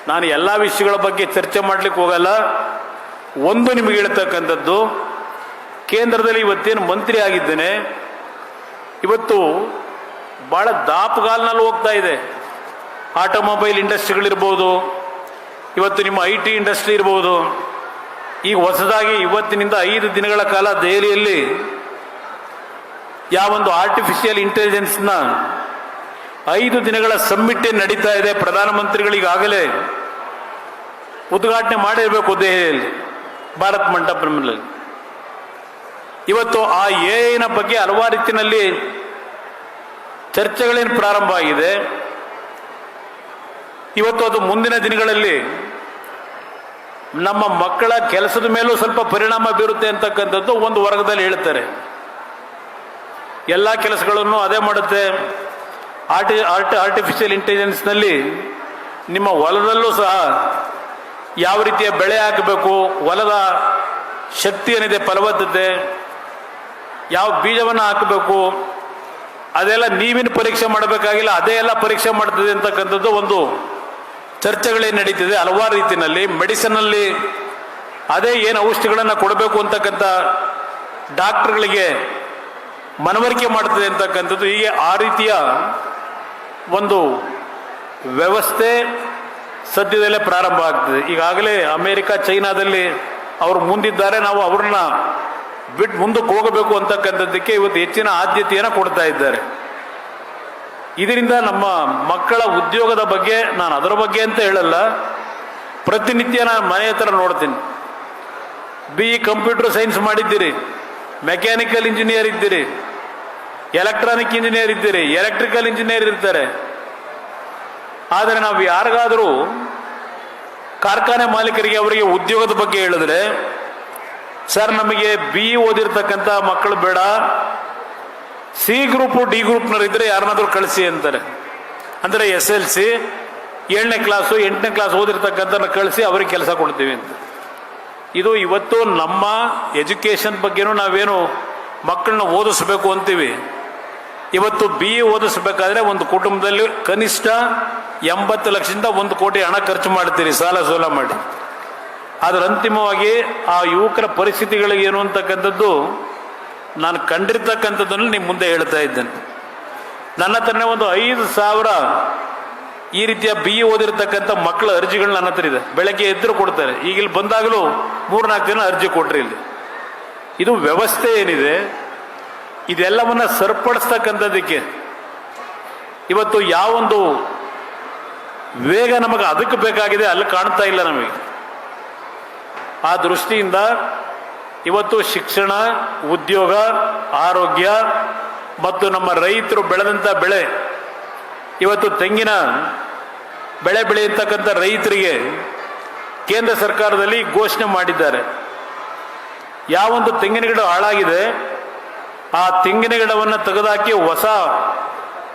ನಾನು ಎಲ್ಲ ವಿಷಯಗಳ ಬಗ್ಗೆ ಚರ್ಚೆ ಮಾಡಲಿಕ್ಕೆ ಹೋಗಲ್ಲ. ಒಂದು ನಿಮಗೆ ಹೇಳ್ತಕ್ಕಂಥದ್ದು, ಕೇಂದ್ರದಲ್ಲಿ ಇವತ್ತೇನು ಮಂತ್ರಿ ಆಗಿದ್ದೇನೆ, ಇವತ್ತು ಭಾಳ ದಾಪುಗಾಲ್ನಲ್ಲಿ ಹೋಗ್ತಾ ಇದೆ. ಆಟೋಮೊಬೈಲ್ ಇಂಡಸ್ಟ್ರಿಗಳಿರ್ಬೋದು, ಇವತ್ತು ನಿಮ್ಮ IT ಇಂಡಸ್ಟ್ರಿ ಇರ್ಬೋದು. ಈಗ ಹೊಸದಾಗಿ ಇವತ್ತಿನಿಂದ 5 ದಿನಗಳ ಕಾಲ ದೆಹಲಿಯಲ್ಲಿ ಯಾವೊಂದು ಆರ್ಟಿಫಿಷಿಯಲ್ ಇಂಟೆಲಿಜೆನ್ಸ್ನ 5 ದಿನಗಳ ಸಮ್ಮಿಟ್ ನಡೀತಾ ಇದೆ. ಪ್ರಧಾನಮಂತ್ರಿಗಳಿಗಾಗಲೇ ಉದ್ಘಾಟನೆ ಮಾಡಿರಬೇಕು ದೆಹಲಿಯಲ್ಲಿ, ಭಾರತ್ ಮಂಟಪದಲ್ಲಿ. ಇವತ್ತು ಆ AI ಬಗ್ಗೆ ಹಲವಾರು ರೀತಿಯಲ್ಲಿ ಚರ್ಚೆಗಳೇನು ಪ್ರಾರಂಭ ಆಗಿದೆ. ಇವತ್ತು ಅದು ಮುಂದಿನ ದಿನಗಳಲ್ಲಿ ನಮ್ಮ ಮಕ್ಕಳ ಕೆಲಸದ ಮೇಲೂ ಸ್ವಲ್ಪ ಪರಿಣಾಮ ಬೀರುತ್ತೆ ಅಂತಕ್ಕಂಥದ್ದು ಒಂದು ವರ್ಗದಲ್ಲಿ ಹೇಳ್ತಾರೆ. ಎಲ್ಲ ಕೆಲಸಗಳನ್ನು ಅದೇ ಮಾಡುತ್ತೆ. ಆರ್ಟಿಫಿಷಿಯಲ್ ಇಂಟೆಲಿಜೆನ್ಸ್ನಲ್ಲಿ ನಿಮ್ಮ ಹೊಲದಲ್ಲೂ ಸಹ ಯಾವ ರೀತಿಯ ಬೆಳೆ ಹಾಕಬೇಕು, ಹೊಲದ ಶಕ್ತಿ ಏನಿದೆ, ಫಲವತ್ತತೆ, ಯಾವ ಬೀಜವನ್ನು ಹಾಕಬೇಕು, ಅದೆಲ್ಲ ನೀವಿನ ಪರೀಕ್ಷೆ ಮಾಡಬೇಕಾಗಿಲ್ಲ, ಅದೇ ಎಲ್ಲ ಪರೀಕ್ಷೆ ಮಾಡ್ತದೆ ಅಂತಕ್ಕಂಥದ್ದು ಒಂದು ಚರ್ಚೆಗಳೇನು ನಡೀತಿದೆ. ಹಲವಾರು ರೀತಿಯಲ್ಲಿ ಮೆಡಿಸಿನಲ್ಲಿ ಅದೇ ಏನು ಔಷಧಿಗಳನ್ನು ಕೊಡಬೇಕು ಅಂತಕ್ಕಂಥ ಡಾಕ್ಟರ್ಗಳಿಗೆ ಮನವರಿಕೆ ಮಾಡ್ತದೆ ಅಂತಕ್ಕಂಥದ್ದು. ಹೀಗೆ ಆ ರೀತಿಯ ಒಂದು ವ್ಯವಸ್ಥೆ ಸದ್ಯದಲ್ಲೇ ಪ್ರಾರಂಭ ಆಗ್ತದೆ. ಈಗಾಗಲೇ ಅಮೇರಿಕ, ಚೈನಾದಲ್ಲಿ ಅವರು ಮುಂದಿದ್ದಾರೆ. ನಾವು ಅವ್ರನ್ನ ಬಿಟ್ಟು ಮುಂದಕ್ಕೆ ಹೋಗಬೇಕು ಅಂತಕ್ಕಂಥದ್ದಕ್ಕೆ ಇವತ್ತು ಹೆಚ್ಚಿನ ಆದ್ಯತೆಯನ್ನು ಕೊಡ್ತಾ ಇದ್ದಾರೆ. ಇದರಿಂದ ನಮ್ಮ ಮಕ್ಕಳ ಉದ್ಯೋಗದ ಬಗ್ಗೆ ನಾನು ಅದರ ಬಗ್ಗೆ ಅಂತ ಹೇಳಲ್ಲ, ಪ್ರತಿನಿತ್ಯ ನಾನು ಮನೆ ಹತ್ರ ನೋಡ್ತೀನಿ. BE ಕಂಪ್ಯೂಟರ್ ಸೈನ್ಸ್ ಮಾಡಿದ್ದೀರಿ, ಮೆಕ್ಯಾನಿಕಲ್ ಇಂಜಿನಿಯರ್ ಇದ್ದೀರಿ, ಎಲೆಕ್ಟ್ರಾನಿಕ್ ಇಂಜಿನಿಯರ್ ಇದ್ದೀರಿ, ಎಲೆಕ್ಟ್ರಿಕಲ್ ಇಂಜಿನಿಯರ್ ಇರ್ತಾರೆ. ಆದರೆ ನಾವು ಯಾರಿಗಾದರೂ ಕಾರ್ಖಾನೆ ಮಾಲೀಕರಿಗೆ ಅವರಿಗೆ ಉದ್ಯೋಗದ ಬಗ್ಗೆ ಹೇಳಿದ್ರೆ, ಸರ್ ನಮಗೆ BE ಓದಿರ್ತಕ್ಕಂಥ ಮಕ್ಕಳು ಬೇಡ, C ಗ್ರೂಪು D ಗ್ರೂಪ್ನವರಿದ್ದರೆ ಯಾರನ್ನಾದ್ರೂ ಕಳಿಸಿ ಅಂತಾರೆ. ಅಂದರೆ SLC 7ನೇ ಕ್ಲಾಸು 8ನೇ ಕ್ಲಾಸ್ ಓದಿರ್ತಕ್ಕಂಥ ಕಳಿಸಿ ಅವ್ರಿಗೆ ಕೆಲಸ ಕೊಡ್ತೀವಿ ಅಂತ. ಇದು ಇವತ್ತು ನಮ್ಮ ಎಜುಕೇಷನ್ ಬಗ್ಗೆನೂ ನಾವೇನು ಮಕ್ಕಳನ್ನ ಓದಿಸ್ಬೇಕು ಅಂತೀವಿ. ಇವತ್ತು BE ಓದಿಸ್ಬೇಕಾದ್ರೆ ಒಂದು ಕುಟುಂಬದಲ್ಲಿ ಕನಿಷ್ಠ 80 ಲಕ್ಷದಿಂದ 1 ಕೋಟಿ ಹಣ ಖರ್ಚು ಮಾಡ್ತೀರಿ, ಸಾಲ ಸೋಲ ಮಾಡಿ. ಆದರೆ ಅಂತಿಮವಾಗಿ ಆ ಯುವಕರ ಪರಿಸ್ಥಿತಿಗಳಿಗೆ ಏನು ಅಂತಕ್ಕಂಥದ್ದು ನಾನು ಕಂಡಿರ್ತಕ್ಕಂಥದ್ದನ್ನು ನಿಮ್ಮ ಮುಂದೆ ಹೇಳ್ತಾ ಇದ್ದೇನೆ. ನನ್ನ ಹತ್ರನೇ ಒಂದು 5,000 ಈ ರೀತಿಯ BE ಓದಿರ್ತಕ್ಕಂಥ ಮಕ್ಕಳ ಅರ್ಜಿಗಳು ನನ್ನ ಹತ್ರ ಇದೆ. ಬೆಳಗ್ಗೆ ಎದ್ರು ಕೊಡ್ತಾರೆ. ಈಗ ಇಲ್ಲಿ ಬಂದಾಗಲೂ 3-4 ಜನ ಅರ್ಜಿ ಕೊಟ್ರಿ ಇಲ್ಲಿ. ಇದು ವ್ಯವಸ್ಥೆ ಏನಿದೆ ಇದೆಲ್ಲವನ್ನ ಸರಿಪಡಿಸ್ತಕ್ಕಂಥದ್ದಕ್ಕೆ ಇವತ್ತು ಯಾವೊಂದು ವೇಗ ನಮಗೆ ಅದಕ್ಕೆ ಬೇಕಾಗಿದೆ ಅಲ್ಲಿ ಕಾಣ್ತಾ ಇಲ್ಲ ನಮಗೆ. ಆ ದೃಷ್ಟಿಯಿಂದ ಇವತ್ತು ಶಿಕ್ಷಣ, ಉದ್ಯೋಗ, ಆರೋಗ್ಯ ಮತ್ತು ನಮ್ಮ ರೈತರು ಬೆಳೆದಂಥ ಬೆಳೆ, ಇವತ್ತು ತೆಂಗಿನ ಬೆಳೆ ಬೆಳೆಯತಕ್ಕಂಥ ರೈತರಿಗೆ ಕೇಂದ್ರ ಸರ್ಕಾರದಲ್ಲಿ ಘೋಷಣೆ ಮಾಡಿದ್ದಾರೆ. ಯಾವೊಂದು ತೆಂಗಿನ ಗಿಡ ಹಾಳಾಗಿದೆ ಆ ತೆಂಗಿನ ಗಿಡವನ್ನು ತೆಗೆದುಹಾಕಿ ಹೊಸ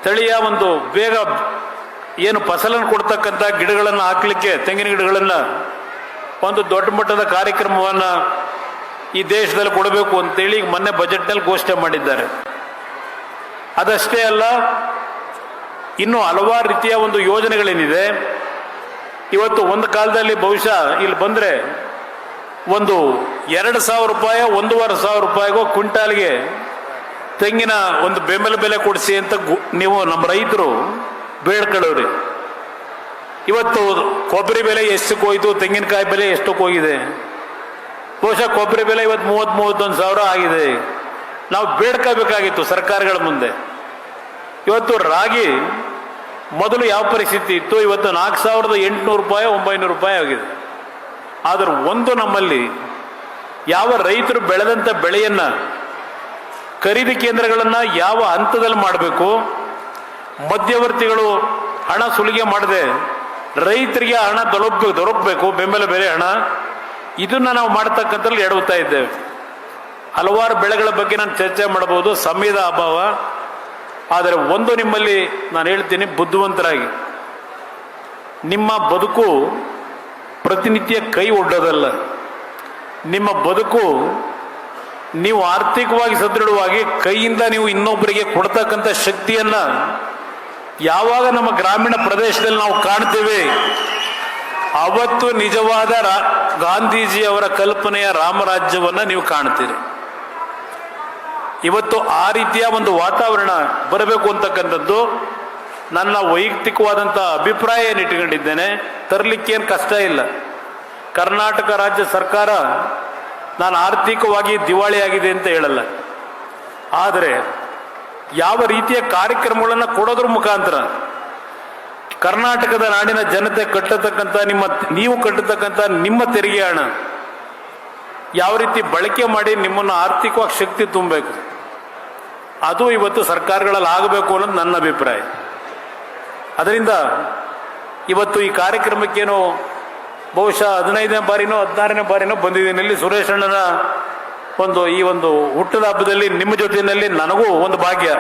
ತಳಿಯ ಒಂದು ಬೇಗ ಏನು ಫಸಲನ್ನು ಕೊಡ್ತಕ್ಕಂಥ ಗಿಡಗಳನ್ನು ಹಾಕಲಿಕ್ಕೆ ತೆಂಗಿನ ಗಿಡಗಳನ್ನು ಒಂದು ದೊಡ್ಡ ಮಟ್ಟದ ಕಾರ್ಯಕ್ರಮವನ್ನು ಈ ದೇಶದಲ್ಲಿ ಕೊಡಬೇಕು ಅಂತೇಳಿ ಮೊನ್ನೆ ಬಜೆಟ್ನಲ್ಲಿ ಘೋಷಣೆ ಮಾಡಿದ್ದಾರೆ. ಅದಷ್ಟೇ ಅಲ್ಲ, ಇನ್ನು ಹಲವಾರು ರೀತಿಯ ಒಂದು ಯೋಜನೆಗಳೇನಿದೆ. ಇವತ್ತು ಒಂದು ಕಾಲದಲ್ಲಿ ಬಹುಶಃ ಇಲ್ಲಿ ಬಂದರೆ ಒಂದು 2,000 ರೂಪಾಯಿ 1,500 ರೂಪಾಯಿಗೋ ಕ್ವಿಂಟಾಲ್ಗೆ ತೆಂಗಿನ ಒಂದು ಬೆಂಬಲ ಬೆಲೆ ಕೊಡಿಸಿ ಅಂತ ನೀವು ನಮ್ಮ ರೈತರು ಬೇಡ್ಕೊಳ್ಳೋರಿ. ಇವತ್ತು ಕೊಬ್ಬರಿ ಬೆಲೆ ಎಷ್ಟಕ್ಕೆ ಹೋಯ್ತು, ತೆಂಗಿನಕಾಯಿ ಬೆಲೆ ಎಷ್ಟಕ್ಕೆ ಹೋಗಿದೆ. ಬಹುಶಃ ಕೊಬ್ಬರಿ ಬೆಲೆ ಇವತ್ತು 30-31 ಸಾವಿರ ಆಗಿದೆ. ನಾವು ಬೇಡ್ಕೋಬೇಕಾಗಿತ್ತು ಸರ್ಕಾರಗಳ ಮುಂದೆ. ಇವತ್ತು ರಾಗಿ ಮೊದಲು ಯಾವ ಪರಿಸ್ಥಿತಿ ಇತ್ತು, ಇವತ್ತು 4,800 ರೂಪಾಯಿ 900 ರೂಪಾಯಿ ಆಗಿದೆ. ಆದರೂ ಒಂದು ನಮ್ಮಲ್ಲಿ ಯಾವ ರೈತರು ಬೆಳೆದಂಥ ಬೆಳೆಯನ್ನು ಖರೀದಿ ಕೇಂದ್ರಗಳನ್ನು ಯಾವ ಹಂತದಲ್ಲಿ ಮಾಡಬೇಕು, ಮಧ್ಯವರ್ತಿಗಳು ಹಣ ಸುಲಿಗೆ ಮಾಡದೆ ರೈತರಿಗೆ ಹಣ ದೊರಕಬೇಕು, ಬೆಂಬಲ ಬೆಲೆ ಹಣ, ಇದನ್ನು ನಾವು ಮಾಡ್ತಕ್ಕಂಥಲ್ಲಿ ಎಡವುತ್ತಾ ಇದ್ದೇವೆ. ಹಲವಾರು ಬೆಳೆಗಳ ಬಗ್ಗೆ ನಾನು ಚರ್ಚೆ ಮಾಡಬಹುದು, ಸಮಯದ ಅಭಾವ. ಆದರೆ ಒಂದು ನಿಮ್ಮಲ್ಲಿ ನಾನು ಹೇಳ್ತೀನಿ, ಬುದ್ಧಿವಂತರಾಗಿ ನಿಮ್ಮ ಬದುಕು ಪ್ರತಿನಿತ್ಯ ಕೈ ಒಡ್ಡೋದಲ್ಲ. ನಿಮ್ಮ ಬದುಕು ನೀವು ಆರ್ಥಿಕವಾಗಿ ಸದೃಢವಾಗಿ ಕೈಯಿಂದ ನೀವು ಇನ್ನೊಬ್ಬರಿಗೆ ಕೊಡ್ತಕ್ಕಂಥ ಶಕ್ತಿಯನ್ನ ಯಾವಾಗ ನಮ್ಮ ಗ್ರಾಮೀಣ ಪ್ರದೇಶದಲ್ಲಿ ನಾವು ಕಾಣ್ತೇವೆ, ಅವತ್ತು ನಿಜವಾದ ಗಾಂಧೀಜಿಯವರ ಕಲ್ಪನೆಯ ರಾಮರಾಜ್ಯವನ್ನು ನೀವು ಕಾಣ್ತೀರಿ. ಇವತ್ತು ಆ ರೀತಿಯ ಒಂದು ವಾತಾವರಣ ಬರಬೇಕು ಅಂತಕ್ಕಂಥದ್ದು ನನ್ನ ವೈಯಕ್ತಿಕವಾದಂಥ ಅಭಿಪ್ರಾಯ ಏನು ಇಟ್ಕೊಂಡಿದ್ದೇನೆ. ತರಲಿಕ್ಕೇನು ಕಷ್ಟ ಇಲ್ಲ. ಕರ್ನಾಟಕ ರಾಜ್ಯ ಸರ್ಕಾರ ನಾನು ಆರ್ಥಿಕವಾಗಿ ದಿವಾಳಿಯಾಗಿದೆ ಅಂತ ಹೇಳಲ್ಲ. ಆದರೆ ಯಾವ ರೀತಿಯ ಕಾರ್ಯಕ್ರಮಗಳನ್ನು ಕೊಡೋದ್ರ ಮುಖಾಂತರ ಕರ್ನಾಟಕದ ನಾಡಿನ ಜನತೆ ಕಟ್ಟತಕ್ಕಂಥ ನೀವು ಕಟ್ಟತಕ್ಕಂಥ ನಿಮ್ಮ ತೆರಿಗೆ ಹಣ ಯಾವ ರೀತಿ ಬಳಕೆ ಮಾಡಿ ನಿಮ್ಮನ್ನು ಆರ್ಥಿಕವಾಗಿ ಶಕ್ತಿ ತುಂಬಬೇಕು, ಅದು ಇವತ್ತು ಸರ್ಕಾರಗಳಲ್ಲಿ ಆಗಬೇಕು ಅನ್ನೋದು ನನ್ನ ಅಭಿಪ್ರಾಯ. ಅದರಿಂದ ಇವತ್ತು ಈ ಕಾರ್ಯಕ್ರಮಕ್ಕೇನು ಬಹುಶಃ 15ನೇ ಬಾರಿನೋ 16ನೇ ಬಾರಿನೋ ಬಂದಿದ್ದೀನಿ. ಇಲ್ಲಿ ಸುರೇಶ್ ಅಣ್ಣನ ಈ ಒಂದು ಹುಟ್ಟದ ಹಬ್ಬದಲ್ಲಿ ನಿಮ್ಮ ಜೊತೆಯಲ್ಲಿ ನನಗೂ ಒಂದು ಭಾಗ್ಯ.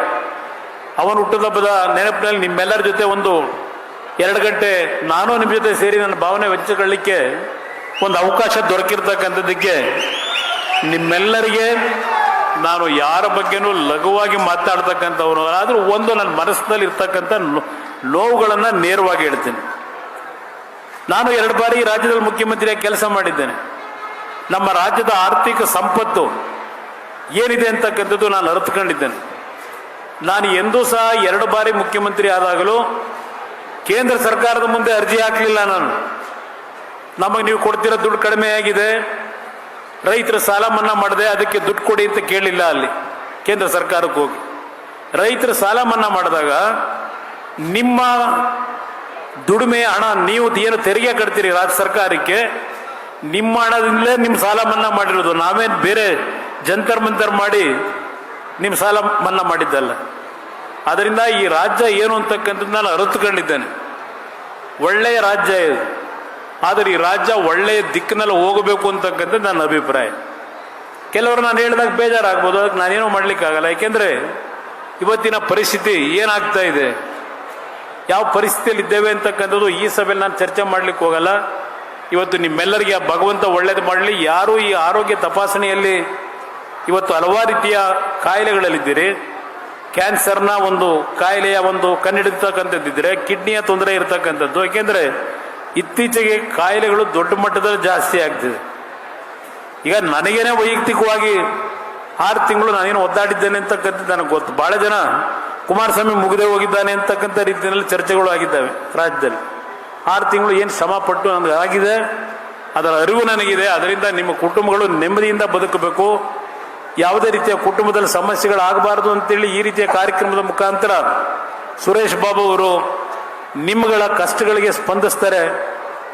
ಅವನ ಹುಟ್ಟದ ಹಬ್ಬದ ನೆನಪಿನಲ್ಲಿ ನಿಮ್ಮೆಲ್ಲರ ಜೊತೆ 2 ಗಂಟೆ ನಾನು ನಿಮ್ಮ ಜೊತೆ ಸೇರಿ ನನ್ನ ಭಾವನೆ ವೆಚ್ಚಕೊಳ್ಳಿಕ್ಕೆ ಒಂದು ಅವಕಾಶ ದೊರಕಿರ್ತಕ್ಕಂಥದ್ದಕ್ಕೆ ನಿಮ್ಮೆಲ್ಲರಿಗೆ ನಾನು ಯಾರ ಬಗ್ಗೆನೂ ಲಘುವಾಗಿ ಮಾತಾಡ್ತಕ್ಕಂಥವ್ರು, ಆದರೂ ನನ್ನ ಮನಸ್ಸಿನಲ್ಲಿ ಇರ್ತಕ್ಕಂಥ ನೋವುಗಳನ್ನು ನೇರವಾಗಿ ಹೇಳ್ತೀನಿ. ನಾನು 2 ಬಾರಿ ರಾಜ್ಯದಲ್ಲಿ ಮುಖ್ಯಮಂತ್ರಿಯಾಗಿ ಕೆಲಸ ಮಾಡಿದ್ದೇನೆ. ನಮ್ಮ ರಾಜ್ಯದ ಆರ್ಥಿಕ ಸಂಪತ್ತು ಏನಿದೆ ಅಂತಕ್ಕಂಥದ್ದು ನಾನು ಅರ್ಥಕೊಂಡಿದ್ದೇನೆ. ನಾನು ಎಂದೂ ಸಹ 2 ಬಾರಿ ಮುಖ್ಯಮಂತ್ರಿ ಆದಾಗಲೂ ಕೇಂದ್ರ ಸರ್ಕಾರದ ಮುಂದೆ ಅರ್ಜಿ ಹಾಕಲಿಲ್ಲ. ನಾನು ನಮಗೆ ನೀವು ಕೊಡ್ತಿರೋ ದುಡ್ಡು ಕಡಿಮೆ ಆಗಿದೆ, ರೈತರ ಸಾಲ ಮನ್ನಾ ಮಾಡಿದೆ, ಅದಕ್ಕೆ ದುಡ್ಡು ಕೊಡಿ ಅಂತ ಕೇಳಲಿಲ್ಲ. ಅಲ್ಲಿ ಕೇಂದ್ರ ಸರ್ಕಾರಕ್ಕೆ ಹೋಗಿ ರೈತರ ಸಾಲ ಮನ್ನಾ ಮಾಡಿದಾಗ ನಿಮ್ಮ ದುಡಿಮೆಯ ಹಣ ನೀವು ಏನು ತೆರಿಗೆ ಕಟ್ತೀರಿ ರಾಜ್ಯ ಸರ್ಕಾರಕ್ಕೆ, ನಿಮ್ಮ ಹಣದಿಂದಲೇ ನಿಮ್ಮ ಸಾಲ ಮನ್ನಾ ಮಾಡಿರೋದು. ನಾವೇನು ಬೇರೆ ಜಂತರ್ ಮಂತರ್ ಮಾಡಿ ನಿಮ್ಮ ಸಾಲ ಮನ್ನಾ ಮಾಡಿದ್ದಲ್ಲ. ಅದರಿಂದ ಈ ರಾಜ್ಯ ಏನು ಅಂತಕ್ಕಂಥದ್ದು ನಾನು ಅರಿತುಕೊಂಡಿದ್ದೇನೆ. ಒಳ್ಳೆಯ ರಾಜ್ಯ ಇದು. ಆದರೆ ಈ ರಾಜ್ಯ ಒಳ್ಳೆಯ ದಿಕ್ಕಿನಲ್ಲಿ ಹೋಗಬೇಕು ಅಂತಕ್ಕಂಥದ್ದು ನನ್ನ ಅಭಿಪ್ರಾಯ. ಕೆಲವರು ನಾನು ಹೇಳಿದಾಗ ಬೇಜಾರಾಗ್ಬೋದು, ಅದಕ್ಕೆ ನಾನೇನೋ ಮಾಡಲಿಕ್ಕಾಗಲ್ಲ. ಯಾಕೆಂದರೆ ಇವತ್ತಿನ ಪರಿಸ್ಥಿತಿ ಏನಾಗ್ತಾ ಇದೆ, ಯಾವ ಪರಿಸ್ಥಿತಿಯಲ್ಲಿ ಇದ್ದೇವೆ ಅಂತಕ್ಕಂಥದ್ದು ಈ ಸಭೆಯಲ್ಲಿ ನಾನು ಚರ್ಚೆ ಮಾಡಲಿಕ್ಕೆ ಹೋಗಲ್ಲ. ಇವತ್ತು ನಿಮ್ಮೆಲ್ಲರಿಗೆ ಆ ಭಗವಂತ ಒಳ್ಳೇದು ಮಾಡಲಿ. ಯಾರು ಈ ಆರೋಗ್ಯ ತಪಾಸಣೆಯಲ್ಲಿ ಇವತ್ತು ಹಲವಾರು ರೀತಿಯ ಕಾಯಿಲೆಗಳಲ್ಲಿದ್ದೀರಿ, ಕ್ಯಾನ್ಸರ್ನ ಒಂದು ಕಾಯಿಲೆಯ ಕಂಡಿಡ್ತಕ್ಕಂಥದ್ದಿದ್ದರೆ, ಕಿಡ್ನಿಯ ತೊಂದರೆ ಇರತಕ್ಕಂಥದ್ದು. ಯಾಕೆಂದರೆ ಇತ್ತೀಚೆಗೆ ಕಾಯಿಲೆಗಳು ದೊಡ್ಡ ಮಟ್ಟದಲ್ಲಿ ಜಾಸ್ತಿ ಆಗ್ತಿದೆ. ಈಗ ನನಗೇನೆ ವೈಯಕ್ತಿಕವಾಗಿ 6 ತಿಂಗಳು ನಾನೇನು ಒದ್ದಾಡಿದ್ದೇನೆ ಅಂತಕ್ಕಂಥದ್ದು ನನಗೆ ಗೊತ್ತು. ಭಾಳ ಜನ ಕುಮಾರಸ್ವಾಮಿ ಮುಗಿದೇ ಹೋಗಿದ್ದಾನೆ ಅಂತಕ್ಕಂಥ ರೀತಿಯಲ್ಲಿ ಚರ್ಚೆಗಳು ಆಗಿದ್ದಾವೆ ರಾಜ್ಯದಲ್ಲಿ. 6 ತಿಂಗಳು ಏನು ಶ್ರಮ ಪಟ್ಟು ನನಗೆ ಆಗಿದೆ, ಅದರ ಅರಿವು ನನಗಿದೆ. ಅದರಿಂದ ನಿಮ್ಮ ಕುಟುಂಬಗಳು ನೆಮ್ಮದಿಯಿಂದ ಬದುಕಬೇಕು, ಯಾವುದೇ ರೀತಿಯ ಕುಟುಂಬದಲ್ಲಿ ಸಮಸ್ಯೆಗಳಾಗಬಾರ್ದು ಅಂತೇಳಿ ಈ ರೀತಿಯ ಕಾರ್ಯಕ್ರಮದ ಮುಖಾಂತರ ಸುರೇಶ್ ಬಾಬು ಅವರು ನಿಮ್ಮಗಳ ಕಷ್ಟಗಳಿಗೆ ಸ್ಪಂದಿಸ್ತಾರೆ.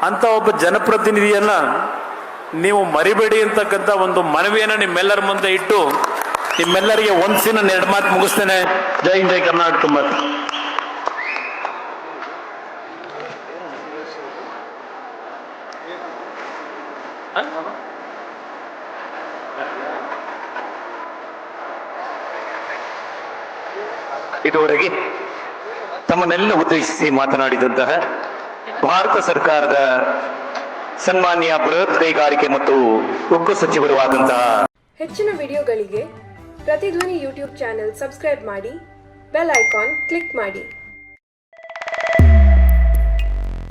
ಅಂತ ಒಬ್ಬ ಜನಪ್ರತಿನಿಧಿಯನ್ನ ನೀವು ಮರಿಬೇಡಿ ಅಂತಕ್ಕಂಥ ಒಂದು ಮನವಿಯನ್ನು ನಿಮ್ಮೆಲ್ಲರ ಮುಂದೆ ಇಟ್ಟು ನಿಮ್ಮೆಲ್ಲರಿಗೆ ಒಂದ್ಸಿನ 2 ಮಾತು ಮುಗಿಸ್ತೇನೆ. ಜೈ ಹಿಂದ್, ಜೈ ಕರ್ನಾಟಕ. ಇದುವರೆಗೆ ತಮ್ಮನ್ನೆಲ್ಲ ಉದ್ದೇಶಿಸಿ ಮಾತನಾಡಿದಂತಹ ಭಾರತ ಸರ್ಕಾರದ ಸನ್ಮಾನ್ಯ ಬೃಹತ್ ಕೈಗಾರಿಕೆ ಮತ್ತು ಉಕ್ಕು ಸಚಿವರು ಆದಂತಹ ಹೆಚ್ಚಿನ ವಿಡಿಯೋಗಳಿಗೆ ಪ್ರತಿಧ್ವನಿ ಯೂಟ್ಯೂಬ್ ಚಾನೆಲ್ ಸಬ್ಸ್ಕ್ರೈಬ್ ಮಾಡಿ, ಬೆಲ್ ಐಕಾನ್ ಕ್ಲಿಕ್ ಮಾಡಿ.